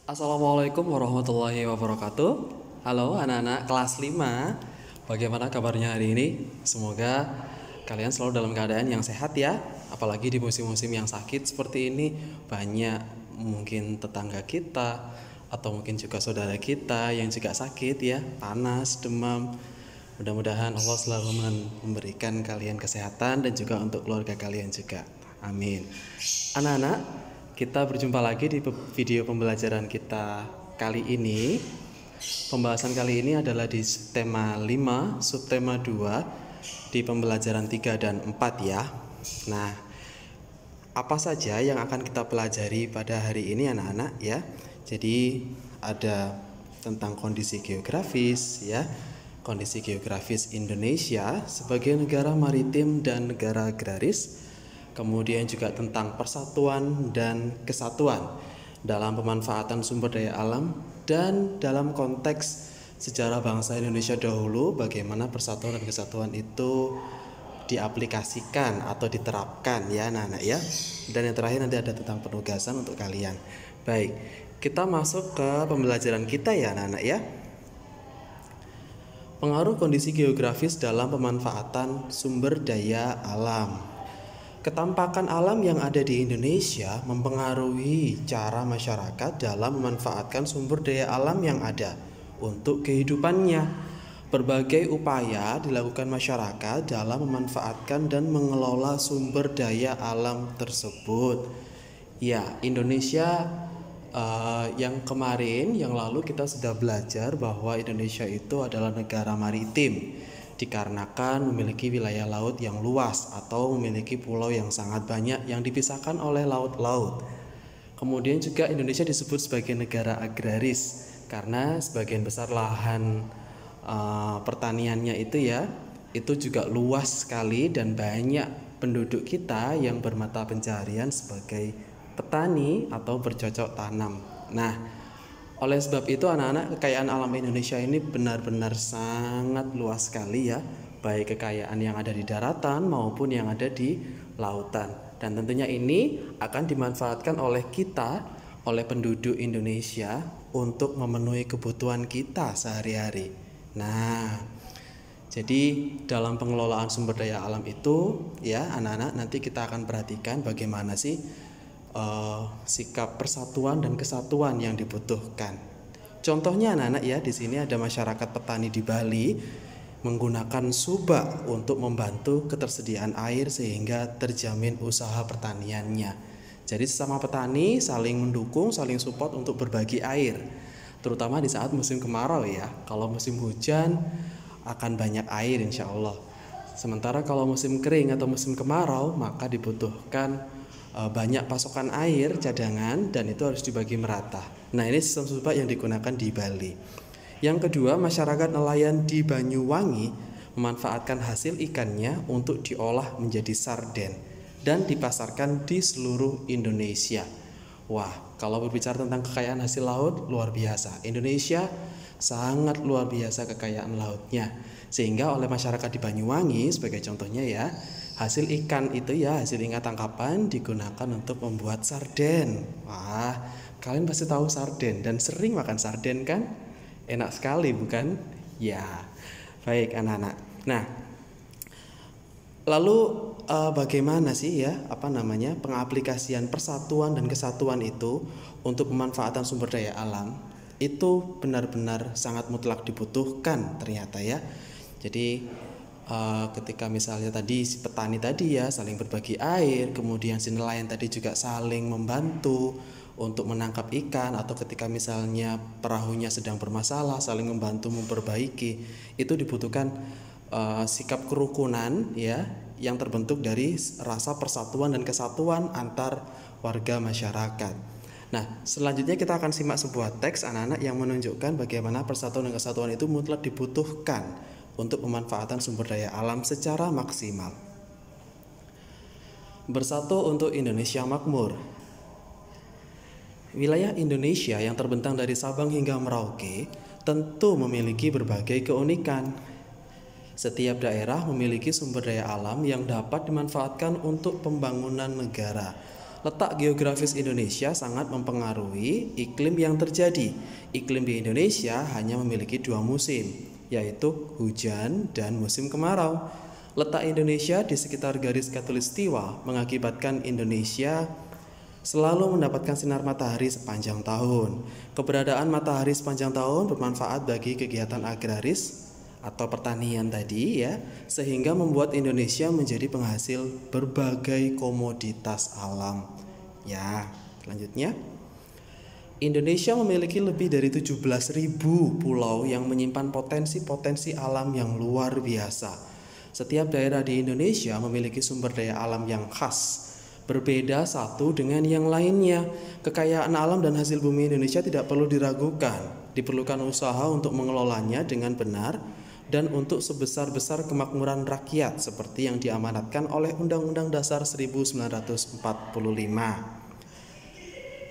Assalamualaikum warahmatullahi wabarakatuh. Halo anak-anak kelas 5. Bagaimana kabarnya hari ini? Semoga kalian selalu dalam keadaan yang sehat ya. Apalagi di musim-musim yang sakit seperti ini, banyak mungkin tetangga kita atau mungkin juga saudara kita yang juga sakit ya, panas, demam. Mudah-mudahan Allah selalu memberikan kalian kesehatan dan juga untuk keluarga kalian juga. Amin. Anak-anak, kita berjumpa lagi di video pembelajaran kita kali ini. Pembahasan kali ini adalah di tema 5, subtema 2 di pembelajaran 3 dan 4 ya. Nah, apa saja yang akan kita pelajari pada hari ini anak-anak ya? Jadi ada tentang kondisi geografis ya. Kondisi geografis Indonesia sebagai negara maritim dan negara agraris. Kemudian juga tentang persatuan dan kesatuan dalam pemanfaatan sumber daya alam dan dalam konteks sejarah bangsa Indonesia dahulu, bagaimana persatuan dan kesatuan itu diaplikasikan atau diterapkan ya anak-anak ya. Dan yang terakhir nanti ada tentang penugasan untuk kalian. Baik, kita masuk ke pembelajaran kita ya anak-anak ya. Pengaruh kondisi geografis dalam pemanfaatan sumber daya alam. Ketampakan alam yang ada di Indonesia mempengaruhi cara masyarakat dalam memanfaatkan sumber daya alam yang ada untuk kehidupannya. Berbagai upaya dilakukan masyarakat dalam memanfaatkan dan mengelola sumber daya alam tersebut. Ya, Indonesia yang kemarin, yang lalu kita sudah belajar bahwa Indonesia itu adalah negara maritim dikarenakan memiliki wilayah laut yang luas atau memiliki pulau yang sangat banyak yang dipisahkan oleh laut-laut. Kemudian juga Indonesia disebut sebagai negara agraris karena sebagian besar lahan pertaniannya itu ya, itu juga luas sekali dan banyak penduduk kita yang bermata pencaharian sebagai petani atau bercocok tanam. Nah, oleh sebab itu anak-anak, kekayaan alam Indonesia ini benar-benar sangat luas sekali ya, baik kekayaan yang ada di daratan maupun yang ada di lautan. Dan tentunya ini akan dimanfaatkan oleh kita, oleh penduduk Indonesia untuk memenuhi kebutuhan kita sehari-hari. Nah, jadi dalam pengelolaan sumber daya alam itu ya anak-anak, nanti kita akan perhatikan bagaimana sih sikap persatuan dan kesatuan yang dibutuhkan. Contohnya anak-anak ya, di sini ada masyarakat petani di Bali menggunakan subak untuk membantu ketersediaan air sehingga terjamin usaha pertaniannya. Jadi sesama petani saling mendukung, saling support untuk berbagi air, terutama di saat musim kemarau ya. Kalau musim hujan akan banyak air insya Allah. Sementara kalau musim kering atau musim kemarau maka dibutuhkan banyak pasokan air cadangan dan itu harus dibagi merata. Nah, ini sistem subak yang digunakan di Bali. Yang kedua, masyarakat nelayan di Banyuwangi memanfaatkan hasil ikannya untuk diolah menjadi sarden dan dipasarkan di seluruh Indonesia. Wah, kalau berbicara tentang kekayaan hasil laut, luar biasa. Indonesia sangat luar biasa kekayaan lautnya. Sehingga oleh masyarakat di Banyuwangi, sebagai contohnya ya, hasil ikan itu ya, hasil ikan tangkapan digunakan untuk membuat sarden. Wah, kalian pasti tahu sarden dan sering makan sarden kan? Enak sekali bukan? Ya, baik anak-anak. Nah, lalu bagaimana sih ya, pengaplikasian persatuan dan kesatuan itu untuk pemanfaatan sumber daya alam? Itu benar-benar sangat mutlak dibutuhkan ternyata ya. Jadi ketika misalnya tadi si petani tadi ya saling berbagi air, kemudian si nelayan tadi juga saling membantu untuk menangkap ikan, atau ketika misalnya perahunya sedang bermasalah saling membantu memperbaiki, itu dibutuhkan sikap kerukunan ya yang terbentuk dari rasa persatuan dan kesatuan antar warga masyarakat. Nah, selanjutnya kita akan simak sebuah teks anak-anak yang menunjukkan bagaimana persatuan dan kesatuan itu mutlak dibutuhkan untuk pemanfaatan sumber daya alam secara maksimal. Bersatu untuk Indonesia makmur. Wilayah Indonesia yang terbentang dari Sabang hingga Merauke tentu memiliki berbagai keunikan. Setiap daerah memiliki sumber daya alam yang dapat dimanfaatkan untuk pembangunan negara. Letak geografis Indonesia sangat mempengaruhi iklim yang terjadi. Iklim di Indonesia hanya memiliki 2 musim, yaitu hujan dan musim kemarau. Letak Indonesia di sekitar garis khatulistiwa mengakibatkan Indonesia selalu mendapatkan sinar matahari sepanjang tahun. Keberadaan matahari sepanjang tahun bermanfaat bagi kegiatan agraris atau pertanian tadi ya, sehingga membuat Indonesia menjadi penghasil berbagai komoditas alam. Ya, selanjutnya Indonesia memiliki lebih dari 17.000 pulau yang menyimpan potensi-potensi alam yang luar biasa. Setiap daerah di Indonesia memiliki sumber daya alam yang khas, berbeda satu dengan yang lainnya. Kekayaan alam dan hasil bumi Indonesia tidak perlu diragukan. Diperlukan usaha untuk mengelolanya dengan benar dan untuk sebesar-besar kemakmuran rakyat seperti yang diamanatkan oleh Undang-Undang Dasar 1945.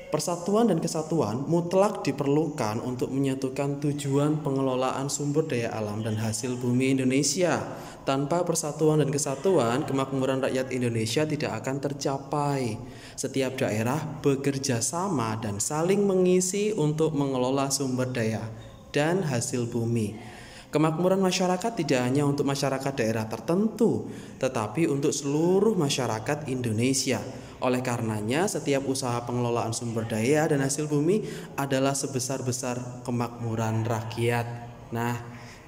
Persatuan dan kesatuan mutlak diperlukan untuk menyatukan tujuan pengelolaan sumber daya alam dan hasil bumi Indonesia. Tanpa persatuan dan kesatuan, kemakmuran rakyat Indonesia tidak akan tercapai. Setiap daerah bekerja sama dan saling mengisi untuk mengelola sumber daya dan hasil bumi. Kemakmuran masyarakat tidak hanya untuk masyarakat daerah tertentu, tetapi untuk seluruh masyarakat Indonesia. Oleh karenanya, setiap usaha pengelolaan sumber daya dan hasil bumi adalah sebesar-besar kemakmuran rakyat. Nah,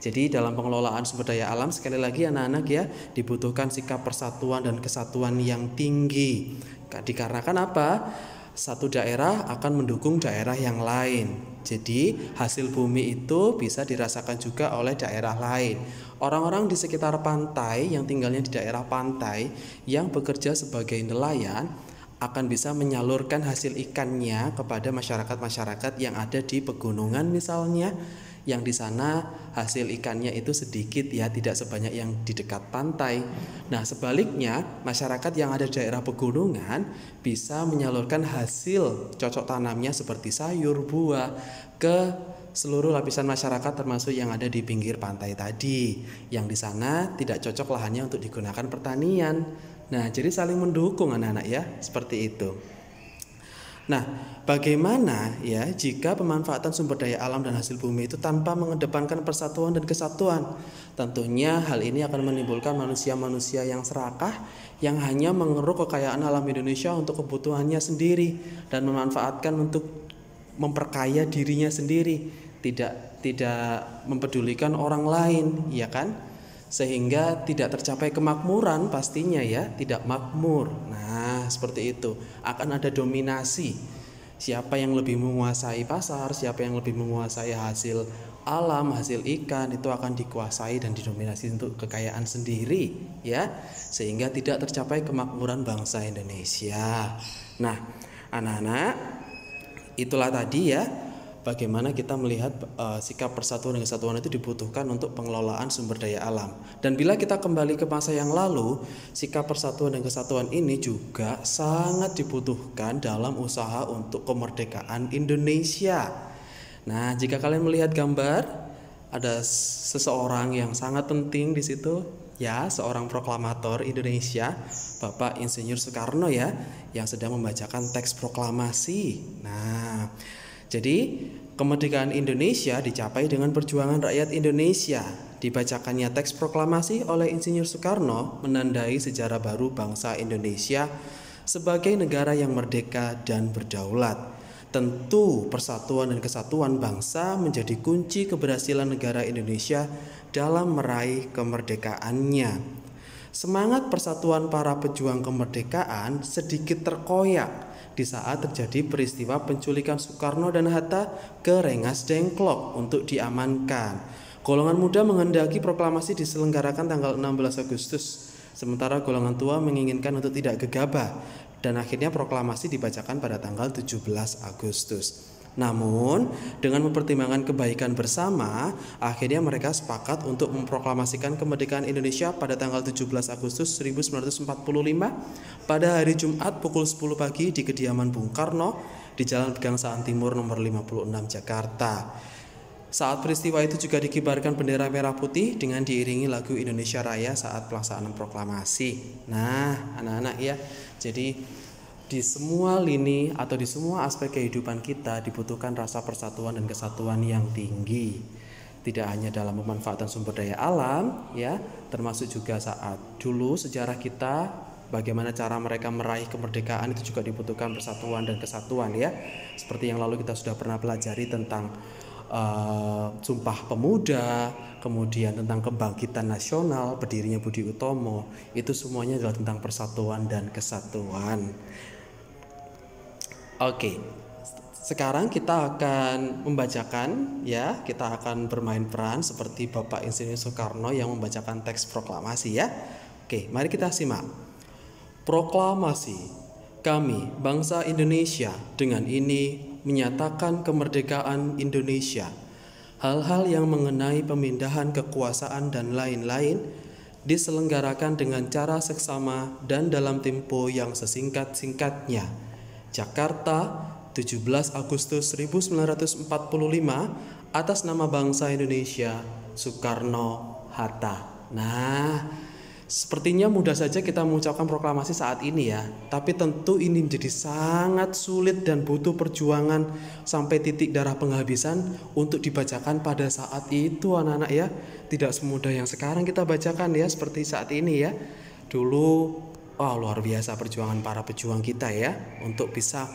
jadi dalam pengelolaan sumber daya alam, sekali lagi anak-anak ya, dibutuhkan sikap persatuan dan kesatuan yang tinggi. Dikarenakan apa? Satu daerah akan mendukung daerah yang lain. Jadi hasil bumi itu bisa dirasakan juga oleh daerah lain. Orang-orang di sekitar pantai yang tinggalnya di daerah pantai yang bekerja sebagai nelayan akan bisa menyalurkan hasil ikannya kepada masyarakat-masyarakat yang ada di pegunungan misalnya, yang di sana hasil ikannya itu sedikit ya, tidak sebanyak yang di dekat pantai. Nah, sebaliknya masyarakat yang ada di daerah pegunungan bisa menyalurkan hasil cocok tanamnya seperti sayur, buah ke seluruh lapisan masyarakat termasuk yang ada di pinggir pantai tadi, yang di sana tidak cocok lahannya untuk digunakan pertanian. Nah, jadi saling mendukung anak-anak ya, seperti itu. Nah, bagaimana ya jika pemanfaatan sumber daya alam dan hasil bumi itu tanpa mengedepankan persatuan dan kesatuan? Tentunya hal ini akan menimbulkan manusia-manusia yang serakah, yang hanya mengeruk kekayaan alam Indonesia untuk kebutuhannya sendiri dan memanfaatkan untuk memperkaya dirinya sendiri, tidak mempedulikan orang lain, ya kan? Sehingga tidak tercapai kemakmuran, pastinya ya, tidak makmur. Nah, seperti itu. Akan ada dominasi. Siapa yang lebih menguasai pasar, siapa yang lebih menguasai hasil alam, hasil ikan, itu akan dikuasai dan didominasi untuk kekayaan sendiri, ya. Sehingga tidak tercapai kemakmuran bangsa Indonesia. Nah, anak-anak, itulah tadi ya, bagaimana kita melihat sikap persatuan dan kesatuan itu dibutuhkan untuk pengelolaan sumber daya alam. Dan bila kita kembali ke masa yang lalu, sikap persatuan dan kesatuan ini juga sangat dibutuhkan dalam usaha untuk kemerdekaan Indonesia. Nah, jika kalian melihat gambar, ada seseorang yang sangat penting di situ, ya, seorang proklamator Indonesia, Bapak Insinyur Soekarno ya, yang sedang membacakan teks proklamasi. Nah, jadi kemerdekaan Indonesia dicapai dengan perjuangan rakyat Indonesia. Dibacakannya teks proklamasi oleh Insinyur Soekarno menandai sejarah baru bangsa Indonesia sebagai negara yang merdeka dan berdaulat. Tentu persatuan dan kesatuan bangsa menjadi kunci keberhasilan negara Indonesia dalam meraih kemerdekaannya. Semangat persatuan para pejuang kemerdekaan sedikit terkoyak di saat terjadi peristiwa penculikan Soekarno dan Hatta ke Rengas Dengklok untuk diamankan. Golongan muda menghendaki proklamasi diselenggarakan tanggal 16 Agustus, sementara golongan tua menginginkan untuk tidak gegabah, dan akhirnya proklamasi dibacakan pada tanggal 17 Agustus. Namun, dengan mempertimbangkan kebaikan bersama, akhirnya mereka sepakat untuk memproklamasikan kemerdekaan Indonesia pada tanggal 17 Agustus 1945 pada hari Jumat pukul 10 pagi di kediaman Bung Karno di Jalan Pegangsaan Timur nomor 56 Jakarta. Saat peristiwa itu juga dikibarkan bendera merah putih dengan diiringi lagu Indonesia Raya saat pelaksanaan proklamasi. Nah, anak-anak ya, jadi di semua lini atau di semua aspek kehidupan kita dibutuhkan rasa persatuan dan kesatuan yang tinggi. Tidak hanya dalam pemanfaatan sumber daya alam ya, termasuk juga saat dulu sejarah kita, bagaimana cara mereka meraih kemerdekaan itu juga dibutuhkan persatuan dan kesatuan ya. Seperti yang lalu kita sudah pernah pelajari tentang Sumpah Pemuda, kemudian tentang kebangkitan nasional, berdirinya Budi Utomo, itu semuanya adalah tentang persatuan dan kesatuan. Oke, sekarang kita akan membacakan ya, kita akan bermain peran seperti Bapak Insinyur Soekarno yang membacakan teks proklamasi ya. Oke, mari kita simak. Proklamasi. Kami, bangsa Indonesia, dengan ini menyatakan kemerdekaan Indonesia. Hal-hal yang mengenai pemindahan kekuasaan dan lain-lain diselenggarakan dengan cara seksama dan dalam tempo yang sesingkat-singkatnya. Jakarta, 17 Agustus 1945, atas nama bangsa Indonesia, Soekarno-Hatta. Nah, sepertinya mudah saja kita mengucapkan proklamasi saat ini ya, tapi tentu ini menjadi sangat sulit dan butuh perjuangan sampai titik darah penghabisan untuk dibacakan pada saat itu anak-anak ya. Tidak semudah yang sekarang kita bacakan ya, seperti saat ini ya. Dulu luar biasa perjuangan para pejuang kita ya, untuk bisa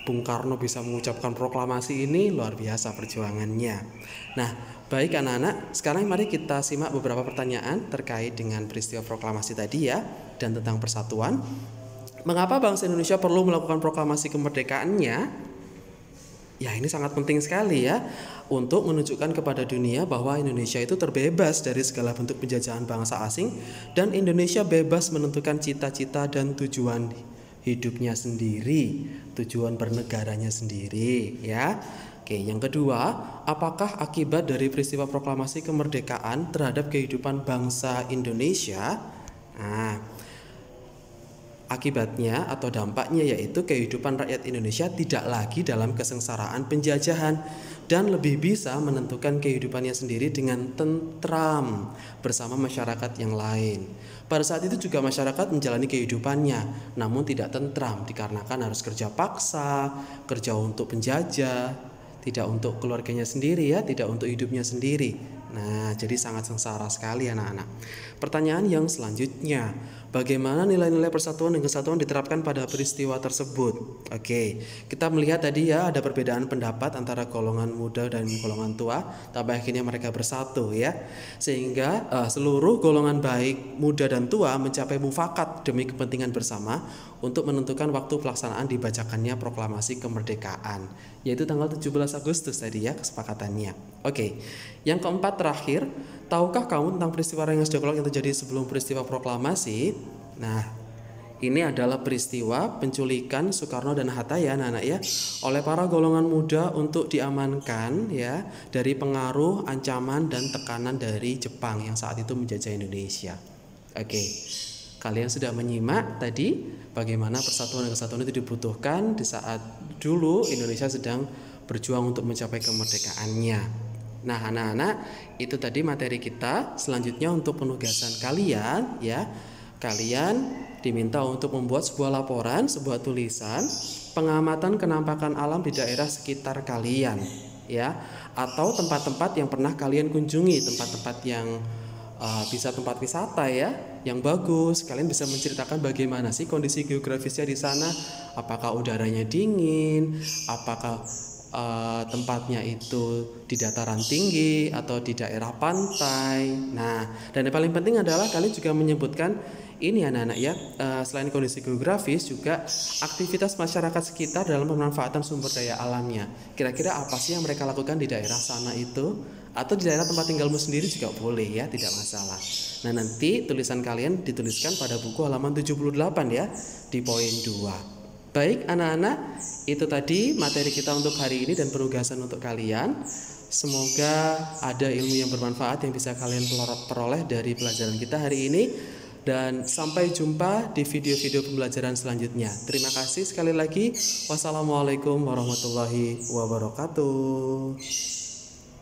Bung Karno bisa mengucapkan proklamasi ini, luar biasa perjuangannya. Nah, baik anak-anak, sekarang mari kita simak beberapa pertanyaan terkait dengan peristiwa proklamasi tadi ya, dan tentang persatuan. Mengapa bangsa Indonesia perlu melakukan proklamasi kemerdekaannya? Ya, ini sangat penting sekali ya, untuk menunjukkan kepada dunia bahwa Indonesia itu terbebas dari segala bentuk penjajahan bangsa asing, dan Indonesia bebas menentukan cita-cita dan tujuan hidupnya sendiri, tujuan bernegaranya sendiri ya. Oke, yang kedua, apakah akibat dari peristiwa proklamasi kemerdekaan terhadap kehidupan bangsa Indonesia? Nah, akibatnya atau dampaknya yaitu kehidupan rakyat Indonesia tidak lagi dalam kesengsaraan penjajahan dan lebih bisa menentukan kehidupannya sendiri dengan tentram bersama masyarakat yang lain. Pada saat itu juga masyarakat menjalani kehidupannya, namun tidak tentram dikarenakan harus kerja paksa, kerja untuk penjajah, tidak untuk keluarganya sendiri ya, tidak untuk hidupnya sendiri. Nah, jadi sangat sengsara sekali anak-anak. Pertanyaan yang selanjutnya, bagaimana nilai-nilai persatuan dan kesatuan diterapkan pada peristiwa tersebut? Oke, kita melihat tadi ya, ada perbedaan pendapat antara golongan muda dan golongan tua, tapi akhirnya mereka bersatu ya, sehingga seluruh golongan baik muda dan tua mencapai mufakat demi kepentingan bersama untuk menentukan waktu pelaksanaan dibacakannya proklamasi kemerdekaan, yaitu tanggal 17 Agustus tadi ya kesepakatannya. Oke, yang keempat terakhir, tahukah kamu tentang peristiwa Rengas Dengklok yang terjadi sebelum peristiwa proklamasi? Nah, ini adalah peristiwa penculikan Soekarno dan Hatta ya anak-anak ya, oleh para golongan muda untuk diamankan ya dari pengaruh, ancaman dan tekanan dari Jepang yang saat itu menjajah Indonesia. Oke, kalian sudah menyimak tadi bagaimana persatuan dan kesatuan itu dibutuhkan di saat dulu Indonesia sedang berjuang untuk mencapai kemerdekaannya. Nah anak-anak, itu tadi materi kita. Selanjutnya untuk penugasan kalian ya, kalian diminta untuk membuat sebuah laporan, sebuah tulisan pengamatan kenampakan alam di daerah sekitar kalian ya, atau tempat-tempat yang pernah kalian kunjungi, tempat-tempat yang bisa tempat wisata ya yang bagus. Kalian bisa menceritakan bagaimana sih kondisi geografisnya di sana, apakah udaranya dingin, apakah tempatnya itu di dataran tinggi atau di daerah pantai. Nah, dan yang paling penting adalah kalian juga menyebutkan ini anak-anak ya, selain kondisi geografis juga aktivitas masyarakat sekitar dalam pemanfaatan sumber daya alamnya. Kira-kira apa sih yang mereka lakukan di daerah sana itu, atau di daerah tempat tinggalmu sendiri juga boleh ya, tidak masalah. Nah, nanti tulisan kalian dituliskan pada buku halaman 78 ya, di poin 2. Baik anak-anak, itu tadi materi kita untuk hari ini dan penugasan untuk kalian. Semoga ada ilmu yang bermanfaat yang bisa kalian peroleh dari pelajaran kita hari ini. Dan sampai jumpa di video-video pembelajaran selanjutnya. Terima kasih sekali lagi. Wassalamualaikum warahmatullahi wabarakatuh.